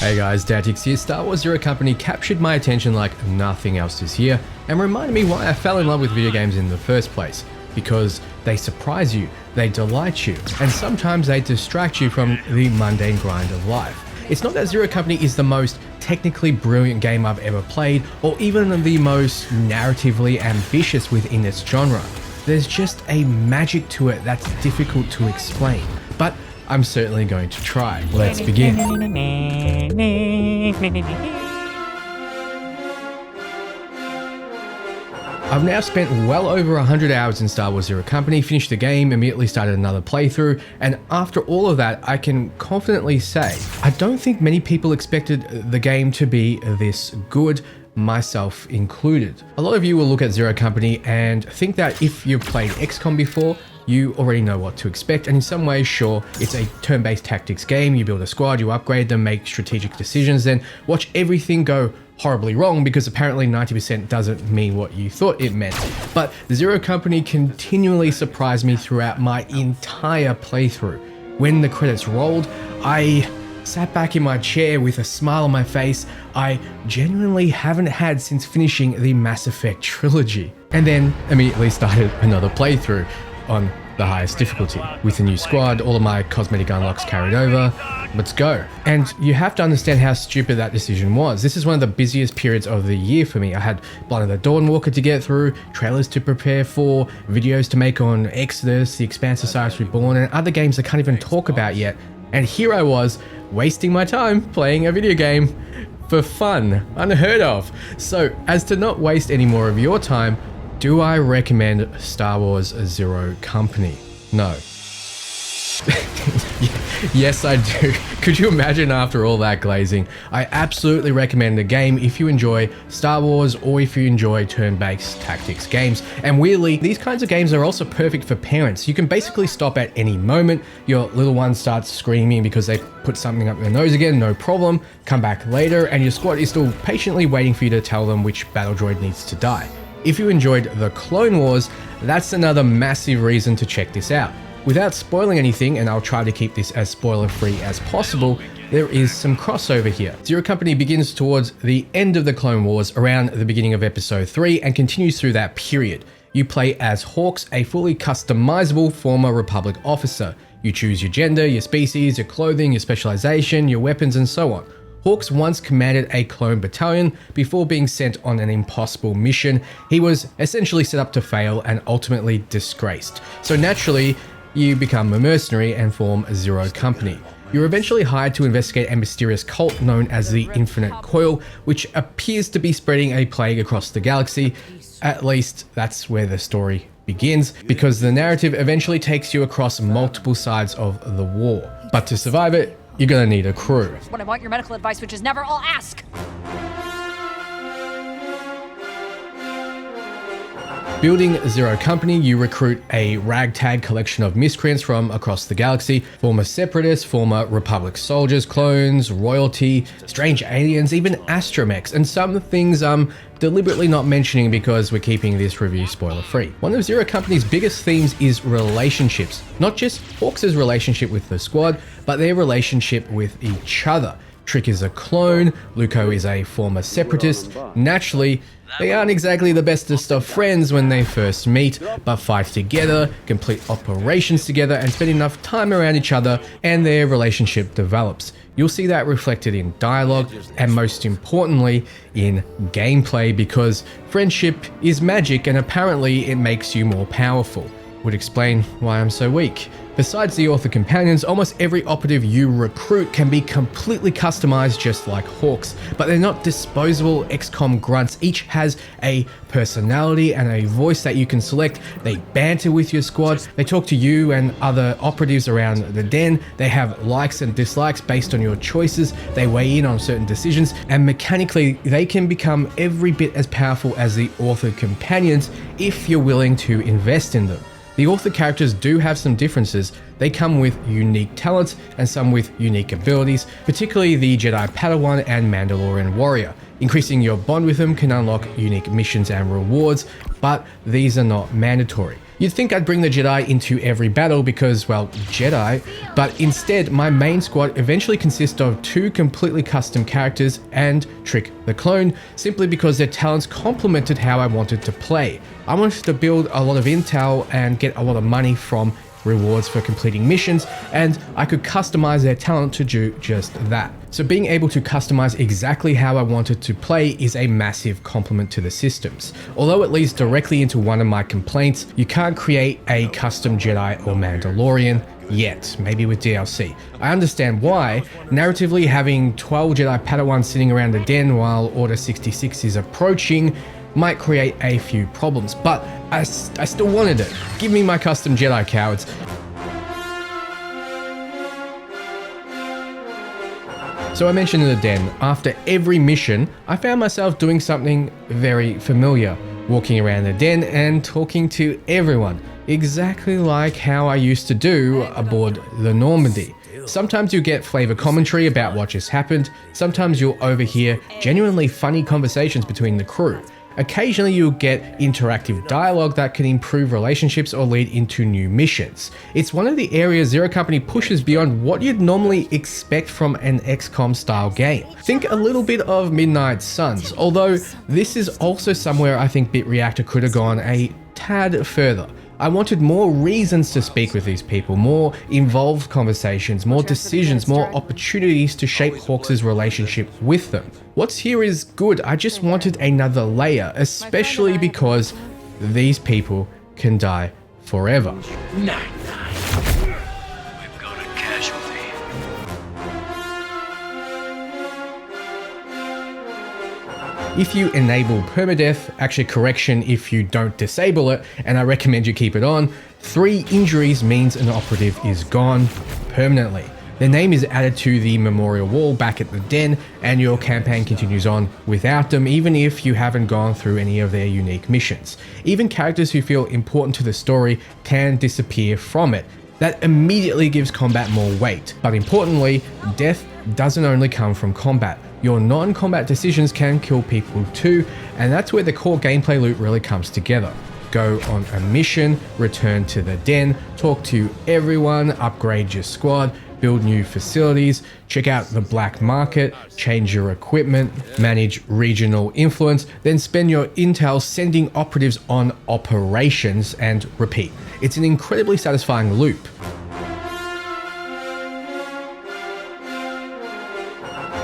Hey guys, Dantics here. Star Wars Zero Company captured my attention like nothing else this year and reminded me why I fell in love with video games in the first place. Because they surprise you, they delight you, and sometimes they distract you from the mundane grind of life. It's not that Zero Company is the most technically brilliant game I've ever played, or even the most narratively ambitious within its genre. There's just a magic to it that's difficult to explain, but I'm certainly going to try. Let's begin. I've now spent well over 100 hours in Star Wars Zero Company, finished the game, immediately started another playthrough, and after all of that, I can confidently say, I don't think many people expected the game to be this good, myself included. A lot of you will look at Zero Company and think that if you've played XCOM before, you already know what to expect, and in some ways, sure, it's a turn-based tactics game. You build a squad, you upgrade them, make strategic decisions, then watch everything go horribly wrong because apparently 90% doesn't mean what you thought it meant. But Zero Company continually surprised me throughout my entire playthrough. When the credits rolled, I sat back in my chair with a smile on my face I genuinely haven't had since finishing the Mass Effect trilogy. And then immediately started another playthrough on the highest difficulty. With a new squad, all of my cosmetic unlocks carried over. Let's go. And you have to understand how stupid that decision was. This is one of the busiest periods of the year for me. I had Blood of the Dawnwalker to get through, trailers to prepare for, videos to make on Exodus, The Expanse of Cyrus Reborn, and other games I can't even talk about yet. And here I was, wasting my time playing a video game for fun. Unheard of. So, as to not waste any more of your time, do I recommend Star Wars Zero Company? No. Yes, I do. Could you imagine after all that glazing? I absolutely recommend the game if you enjoy Star Wars or if you enjoy turn-based tactics games. And weirdly, these kinds of games are also perfect for parents. You can basically stop at any moment. Your little one starts screaming because they put something up their nose again, no problem. Come back later and your squad is still patiently waiting for you to tell them which battle droid needs to die. If you enjoyed the Clone Wars, that's another massive reason to check this out. Without spoiling anything, and I'll try to keep this as spoiler-free as possible, there is some crossover here. Zero Company begins towards the end of the Clone Wars, around the beginning of Episode 3, and continues through that period. You play as Hawks, a fully customizable former Republic officer. You choose your gender, your species, your clothing, your specialization, your weapons, and so on. Hawks once commanded a clone battalion before being sent on an impossible mission. He was essentially set up to fail and ultimately disgraced. So naturally, you become a mercenary and form a Zero Company. You're eventually hired to investigate a mysterious cult known as the Infinite Coil, which appears to be spreading a plague across the galaxy. At least that's where the story begins, because the narrative eventually takes you across multiple sides of the war. But to survive it, you're gonna need a crew. When I want your medical advice, which is never, I'll ask. Building Zero Company, you recruit a ragtag collection of miscreants from across the galaxy, former separatists, former Republic soldiers, clones, royalty, strange aliens, even astromechs, and some things I'm deliberately not mentioning because we're keeping this review spoiler-free. One of Zero Company's biggest themes is relationships. Not just Hawks' relationship with the squad, but their relationship with each other. Trick is a clone, Luco is a former separatist. Naturally, they aren't exactly the bestest of friends when they first meet, but fight together, complete operations together, and spend enough time around each other, and their relationship develops. You'll see that reflected in dialogue, and most importantly, in gameplay, because friendship is magic and apparently it makes you more powerful. Would explain why I'm so weak. Besides the author companions, almost every operative you recruit can be completely customized just like Hawks, but they're not disposable XCOM grunts. Each has a personality and a voice that you can select. They banter with your squad, they talk to you and other operatives around the den, they have likes and dislikes based on your choices, they weigh in on certain decisions, and mechanically they can become every bit as powerful as the author companions if you're willing to invest in them. The author characters do have some differences. They come with unique talents and some with unique abilities, particularly the Jedi Padawan and Mandalorian warrior. Increasing your bond with them can unlock unique missions and rewards, but these are not mandatory. You'd think I'd bring the Jedi into every battle because, well, Jedi, but instead my main squad eventually consists of 2 completely custom characters and Trick the Clone, simply because their talents complemented how I wanted to play. I wanted to build a lot of intel and get a lot of money from rewards for completing missions, and I could customize their talent to do just that. So being able to customize exactly how I wanted to play is a massive compliment to the systems. Although it leads directly into one of my complaints, you can't create a custom Jedi or Mandalorian yet, maybe with DLC. I understand why. Narratively, having 12 Jedi Padawans sitting around the den while Order 66 is approaching might create a few problems, but I still wanted it. Give me my custom Jedi, cowards. So I mentioned in the den, after every mission, I found myself doing something very familiar, walking around the den and talking to everyone, exactly like how I used to do aboard the Normandy. Sometimes you get flavor commentary about what just happened, sometimes you'll overhear genuinely funny conversations between the crew. Occasionally you'll get interactive dialogue that can improve relationships or lead into new missions. It's one of the areas Zero Company pushes beyond what you'd normally expect from an XCOM style game. Think a little bit of Midnight Suns, although this is also somewhere I think Reactor could have gone a tad further. I wanted more reasons to speak with these people, more involved conversations, more decisions, more opportunities to shape Hawks' relationship with them. What's here is good, I just wanted another layer, especially because these people can die forever. We've got a casualty. If you enable permadeath, actually correction if you don't disable it, and I recommend you keep it on, 3 injuries means an operative is gone permanently. Their name is added to the memorial wall back at the den, and your campaign continues on without them, even if you haven't gone through any of their unique missions. Even characters who feel important to the story can disappear from it. That immediately gives combat more weight. But importantly, death doesn't only come from combat. Your non-combat decisions can kill people too, and that's where the core gameplay loop really comes together. Go on a mission, return to the den, talk to everyone, upgrade your squad, build new facilities, check out the black market, change your equipment, manage regional influence, then spend your intel sending operatives on operations and repeat. It's an incredibly satisfying loop.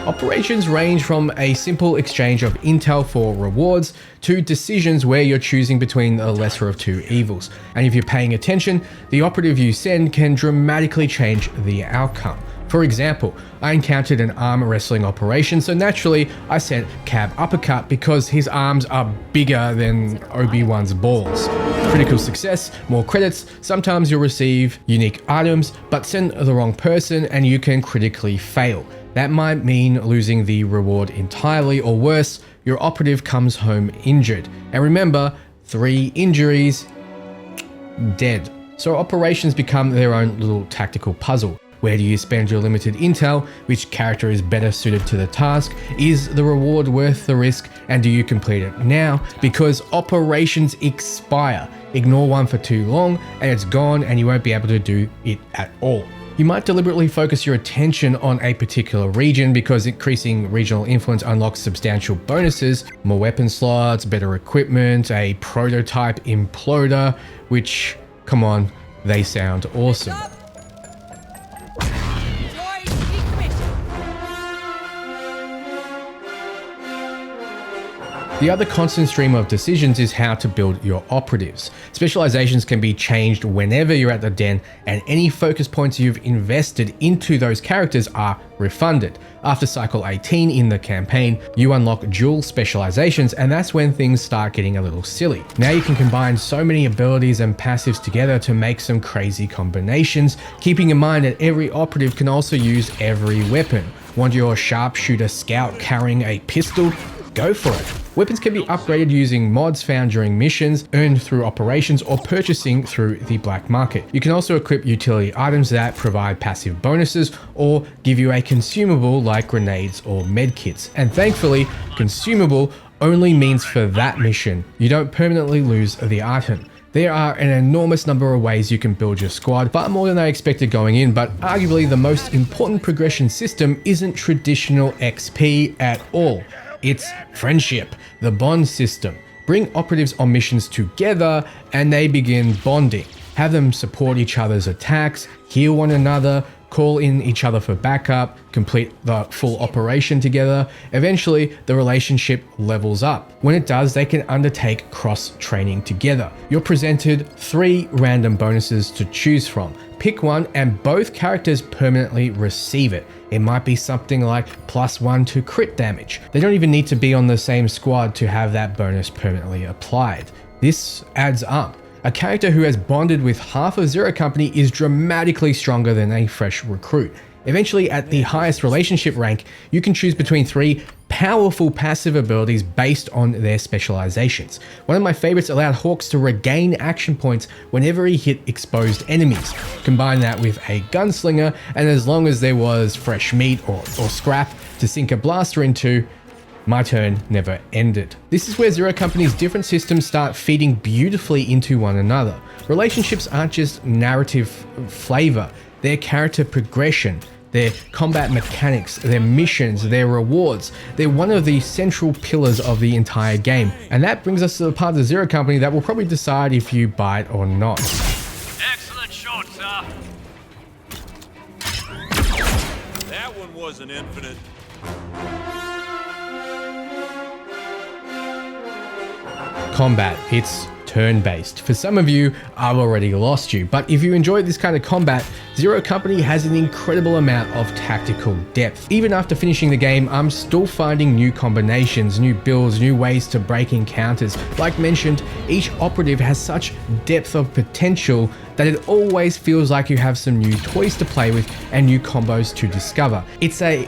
Operations range from a simple exchange of intel for rewards to decisions where you're choosing between the lesser of 2 evils. And if you're paying attention, the operative you send can dramatically change the outcome. For example, I encountered an arm wrestling operation, so naturally I sent Cab Uppercut because his arms are bigger than Obi-Wan's balls. Critical success, more credits, sometimes you'll receive unique items, but send the wrong person and you can critically fail. That might mean losing the reward entirely, or worse, your operative comes home injured. And remember, 3 injuries, dead. So operations become their own little tactical puzzle. Where do you spend your limited intel? Which character is better suited to the task? Is the reward worth the risk? And do you complete it now? Because operations expire. Ignore one for too long and it's gone and you won't be able to do it at all. You might deliberately focus your attention on a particular region because increasing regional influence unlocks substantial bonuses, more weapon slots, better equipment, a prototype imploder, which, come on, they sound awesome. The other constant stream of decisions is how to build your operatives. Specializations can be changed whenever you're at the den, and any focus points you've invested into those characters are refunded. After cycle 18 in the campaign, you unlock dual specializations, and that's when things start getting a little silly. Now you can combine so many abilities and passives together to make some crazy combinations, keeping in mind that every operative can also use every weapon. Want your sharpshooter scout carrying a pistol? go for it. Weapons can be upgraded using mods found during missions, earned through operations, or purchasing through the black market. You can also equip utility items that provide passive bonuses or give you a consumable like grenades or medkits. And thankfully, consumable only means for that mission. You don't permanently lose the item. There are an enormous number of ways you can build your squad, far more than I expected going in, but arguably the most important progression system isn't traditional XP at all. It's friendship, the bond system. Bring operatives on missions together and they begin bonding. Have them support each other's attacks, heal one another, call in each other for backup, complete the full operation together. Eventually, the relationship levels up. When it does, they can undertake cross-training together. You're presented 3 random bonuses to choose from. Pick one and both characters permanently receive it. It might be something like +1 to crit damage. They don't even need to be on the same squad to have that bonus permanently applied. This adds up. A character who has bonded with half of Zero Company is dramatically stronger than a fresh recruit. Eventually, at the highest relationship rank, you can choose between 3 powerful passive abilities based on their specializations. One of my favorites allowed Hawks to regain action points whenever he hit exposed enemies. Combine that with a gunslinger, and as long as there was fresh meat or scrap to sink a blaster into, my turn never ended. This is where Zero Company's different systems start feeding beautifully into one another. Relationships aren't just narrative flavor, they're character progression, their combat mechanics, their missions, their rewards. They're one of the central pillars of the entire game. And that brings us to the part of Zero Company that will probably decide if you buy it or not. Excellent shot, sir. That one wasn't infinite. Combat. It's turn-based. For some of you, I've already lost you, but if you enjoy this kind of combat, Zero Company has an incredible amount of tactical depth. Even after finishing the game, I'm still finding new combinations, new builds, new ways to break encounters. Like mentioned, each operative has such depth of potential that it always feels like you have some new toys to play with and new combos to discover. It's a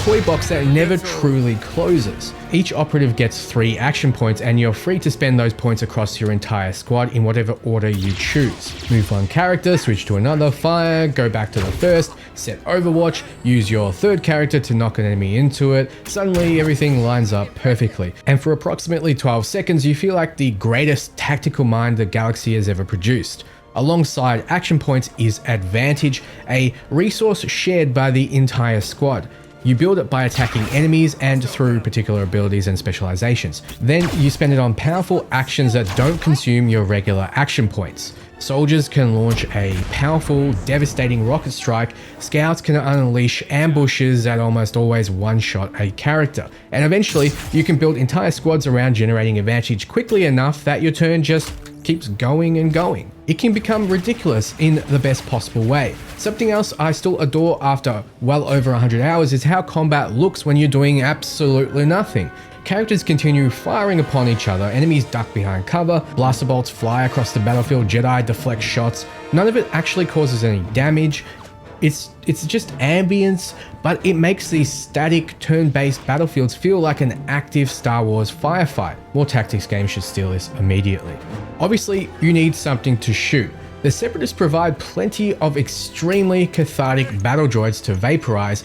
toy box that never truly closes. Each operative gets 3 action points and you're free to spend those points across your entire squad in whatever order you choose. Move one character, switch to another, fire, go back to the first, set overwatch, use your third character to knock an enemy into it. Suddenly everything lines up perfectly. And for approximately 12 seconds, you feel like the greatest tactical mind the galaxy has ever produced. Alongside action points is advantage, a resource shared by the entire squad. You build it by attacking enemies and through particular abilities and specializations. Then you spend it on powerful actions that don't consume your regular action points. Soldiers can launch a powerful, devastating rocket strike. Scouts can unleash ambushes that almost always one-shot a character. And eventually, you can build entire squads around generating advantage quickly enough that your turn just keeps going and going. It can become ridiculous in the best possible way. Something else I still adore after well over 100 hours is how combat looks when you're doing absolutely nothing. Characters continue firing upon each other, enemies duck behind cover, blaster bolts fly across the battlefield, Jedi deflect shots. None of it actually causes any damage. It's just ambience, but it makes these static turn-based battlefields feel like an active Star Wars firefight. More tactics games should steal this immediately. Obviously, you need something to shoot. The Separatists provide plenty of extremely cathartic battle droids to vaporize,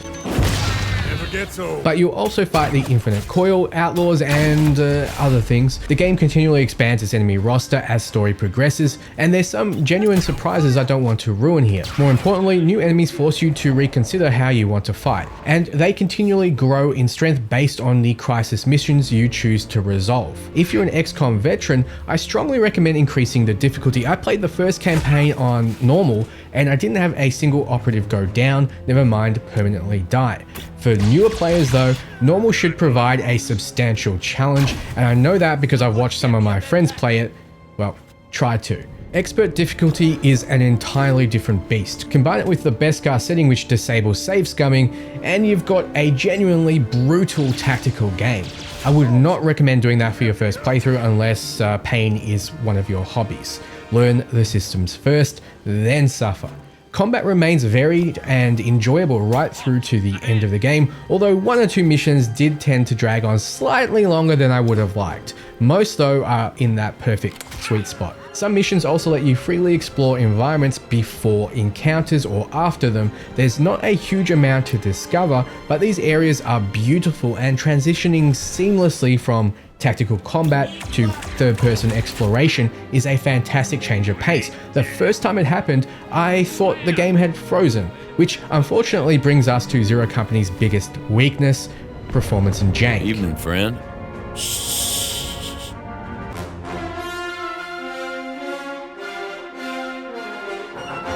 but you'll also fight the Infinite Coil, Outlaws, and other things. The game continually expands its enemy roster as story progresses, and there's some genuine surprises I don't want to ruin here. More importantly, new enemies force you to reconsider how you want to fight, and they continually grow in strength based on the crisis missions you choose to resolve. If you're an XCOM veteran, I strongly recommend increasing the difficulty. I played the first campaign on normal, and I didn't have a single operative go down, never mind permanently die. For newer players though, normal should provide a substantial challenge, and I know that because I've watched some of my friends play it, well, try to. Expert difficulty is an entirely different beast. Combine it with the Beskar setting which disables save scumming, and you've got a genuinely brutal tactical game. I would not recommend doing that for your first playthrough unless pain is one of your hobbies. Learn the systems first, then suffer. Combat remains varied and enjoyable right through to the end of the game, although 1 or 2 missions did tend to drag on slightly longer than I would have liked. Most though are in that perfect sweet spot. Some missions also let you freely explore environments before encounters or after them. There's not a huge amount to discover, but these areas are beautiful, and transitioning seamlessly from tactical combat to third-person exploration is a fantastic change of pace. The first time it happened, I thought the game had frozen, which unfortunately brings us to Zero Company's biggest weakness: performance and jank. Evening, friend.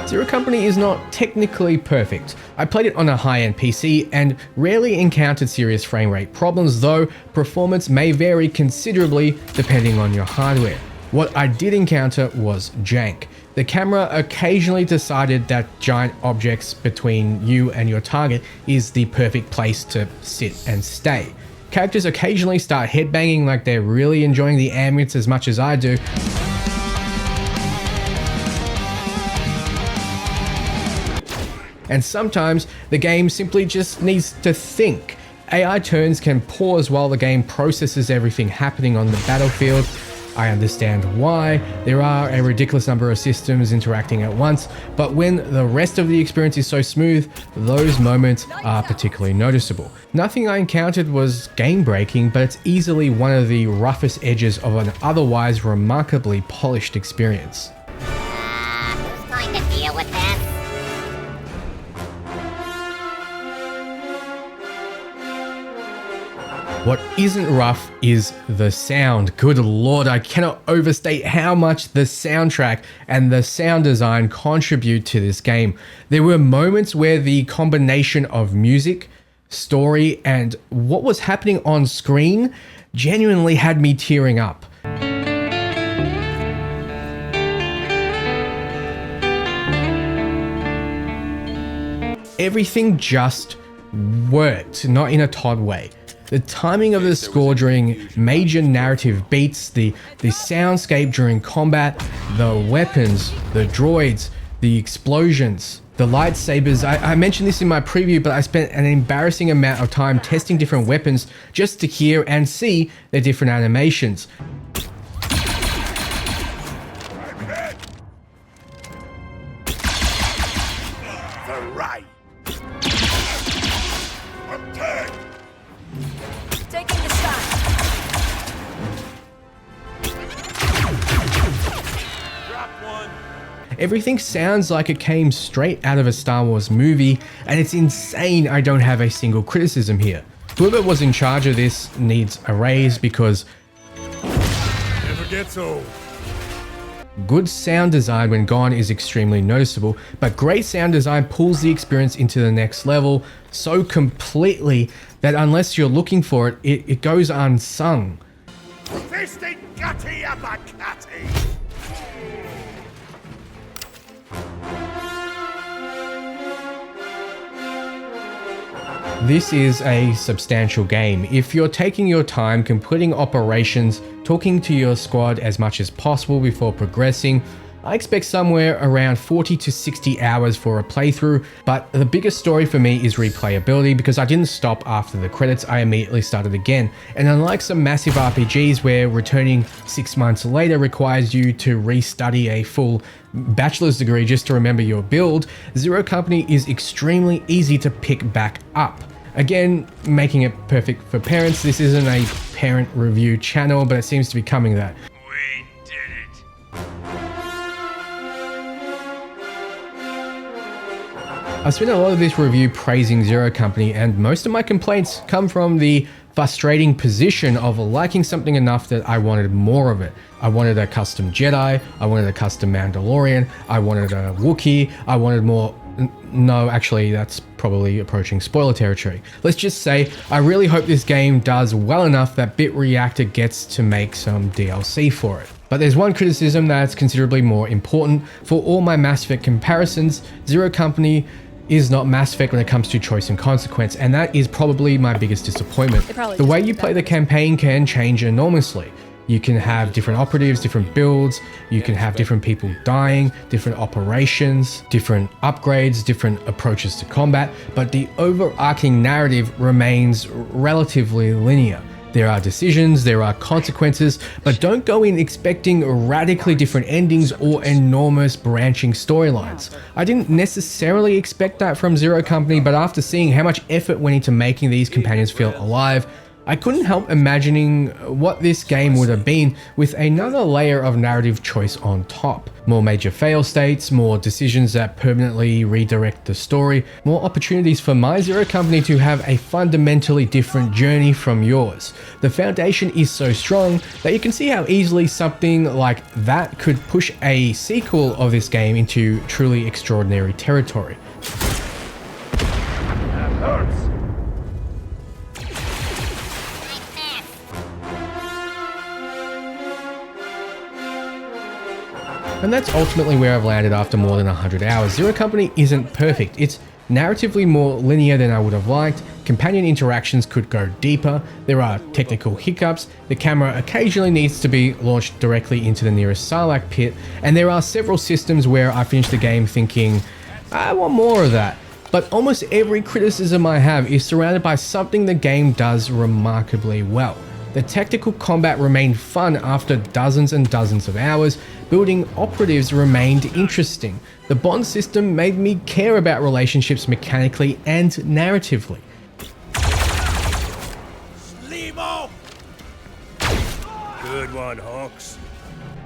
Zero Company is not technically perfect. I played it on a high-end PC and rarely encountered serious frame rate problems, though performance may vary considerably depending on your hardware. What I did encounter was jank. The camera occasionally decided that giant objects between you and your target is the perfect place to sit and stay. Characters occasionally start headbanging like they're really enjoying the ambience as much as I do. And sometimes the game simply just needs to think. AI turns can pause while the game processes everything happening on the battlefield. I understand why. There are a ridiculous number of systems interacting at once, but when the rest of the experience is so smooth, those moments are particularly noticeable. Nothing I encountered was game-breaking, but it's easily one of the roughest edges of an otherwise remarkably polished experience. Who's going to deal with this? What isn't rough is the sound. Good lord, I cannot overstate how much the soundtrack and the sound design contribute to this game. There were moments where the combination of music, story, and what was happening on screen genuinely had me tearing up. Everything just worked, not in a Todd way. The timing of the score during major narrative beats, the soundscape during combat, the weapons, the droids, the explosions, the lightsabers. I mentioned this in my preview, but I spent an embarrassing amount of time testing different weapons just to hear and see their different animations. Everything sounds like it came straight out of a Star Wars movie, and it's insane I don't have a single criticism here. Whoever was in charge of this needs a raise, because Never gets old. good sound design when gone is extremely noticeable, but great sound design pulls the experience into the next level so completely that unless you're looking for it, it goes unsung. Fisting gutty abacati. This is a substantial game. If you're taking your time completing operations, talking to your squad as much as possible before progressing, I expect somewhere around 40 to 60 hours for a playthrough, but the biggest story for me is replayability, because I didn't stop after the credits, I immediately started again. And unlike some massive RPGs where returning 6 months later requires you to restudy a full bachelor's degree just to remember your build, Zero Company is extremely easy to pick back up. Again, making it perfect for parents. This isn't a parent review channel, but it seems to be coming that. We did it. I've spent a lot of this review praising Zero Company, and most of my complaints come from the frustrating position of liking something enough that I wanted more of it. I wanted a custom Jedi, I wanted a custom Mandalorian, I wanted a Wookiee, I wanted more. No, actually, that's probably approaching spoiler territory. Let's just say, I really hope this game does well enough that Reactor gets to make some DLC for it. But there's one criticism that's considerably more important. For all my Mass Effect comparisons, Zero Company is not Mass Effect when it comes to choice and consequence, and that is probably my biggest disappointment. The way you play the campaign can change enormously. You can have different operatives, different builds, you can have different people dying, different operations, different upgrades, different approaches to combat, but the overarching narrative remains relatively linear. There are decisions, there are consequences, but don't go in expecting radically different endings or enormous branching storylines. I didn't necessarily expect that from Zero Company, but after seeing how much effort went into making these companions feel alive, I couldn't help imagining what this game would have been with another layer of narrative choice on top. More major fail states, more decisions that permanently redirect the story, more opportunities for my Zero Company to have a fundamentally different journey from yours. The foundation is so strong that you can see how easily something like that could push a sequel of this game into truly extraordinary territory. That hurts. And that's ultimately where I've landed after more than 100 hours. Zero Company isn't perfect. It's narratively more linear than I would have liked. Companion interactions could go deeper. There are technical hiccups. The camera occasionally needs to be launched directly into the nearest Sarlacc pit. And there are several systems where I finished the game thinking, I want more of that. But almost every criticism I have is surrounded by something the game does remarkably well. The tactical combat remained fun after dozens and dozens of hours. Building operatives remained interesting. The bond system made me care about relationships mechanically and narratively. Limo! Good one, Hawks.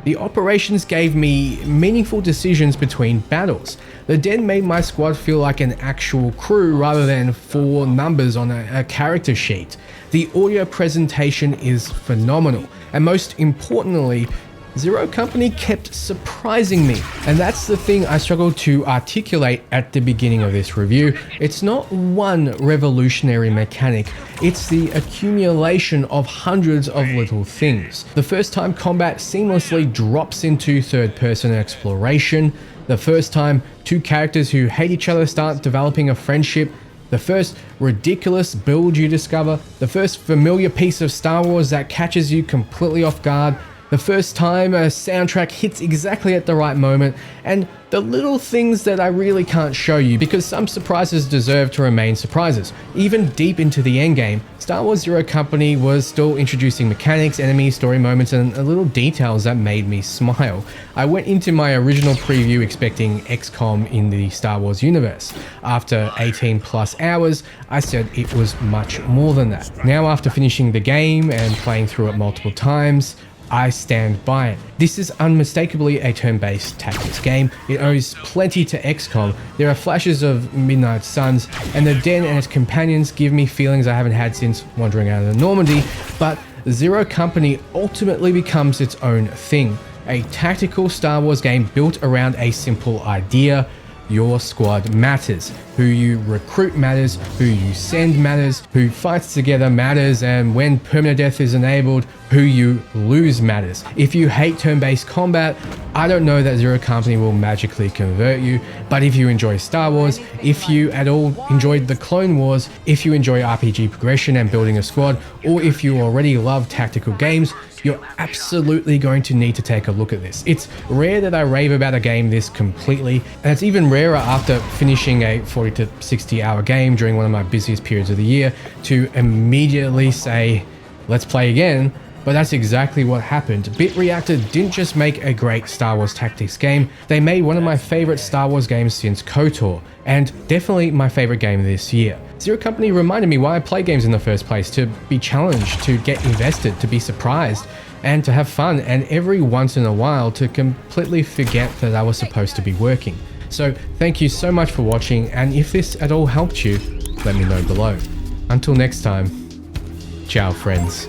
The operations gave me meaningful decisions between battles. The Den made my squad feel like an actual crew rather than 4 numbers on a character sheet. The audio presentation is phenomenal, and most importantly, Zero Company kept surprising me, and that's the thing I struggled to articulate at the beginning of this review. It's not one revolutionary mechanic, it's the accumulation of hundreds of little things. The first time combat seamlessly drops into third-person exploration, the first time 2 characters who hate each other start developing a friendship, the first ridiculous build you discover, the first familiar piece of Star Wars that catches you completely off guard, the first time a soundtrack hits exactly at the right moment, and the little things that I really can't show you because some surprises deserve to remain surprises. Even deep into the endgame, Star Wars Zero Company was still introducing mechanics, enemies, story moments, and little details that made me smile. I went into my original preview expecting XCOM in the Star Wars universe. After 18 plus hours, I said it was much more than that. Now after finishing the game and playing through it multiple times, I stand by it. This is unmistakably a turn-based tactics game. It owes plenty to XCOM. There are flashes of Midnight Suns, and the Den and its companions give me feelings I haven't had since Wandering Out of Normandy, but Zero Company ultimately becomes its own thing. A tactical Star Wars game built around a simple idea. Your squad matters. Who you recruit matters, who you send matters, who fights together matters, and when permadeath is enabled, who you lose matters. If you hate turn-based combat, I don't know that Zero Company will magically convert you, but if you enjoy Star Wars, if you at all enjoyed the Clone Wars, if you enjoy RPG progression and building a squad, or if you already love tactical games, you're absolutely going to need to take a look at this. It's rare that I rave about a game this completely, and it's even rarer after finishing a 40 to 60 hour game during one of my busiest periods of the year to immediately say, let's play again. But that's exactly what happened. Reactor didn't just make a great Star Wars tactics game, they made one of my favorite Star Wars games since KOTOR, and definitely my favorite game this year. Zero Company reminded me why I play games in the first place, to be challenged, to get invested, to be surprised, and to have fun, and every once in a while to completely forget that I was supposed to be working. So thank you so much for watching, and if this at all helped you, let me know below. Until next time, ciao friends.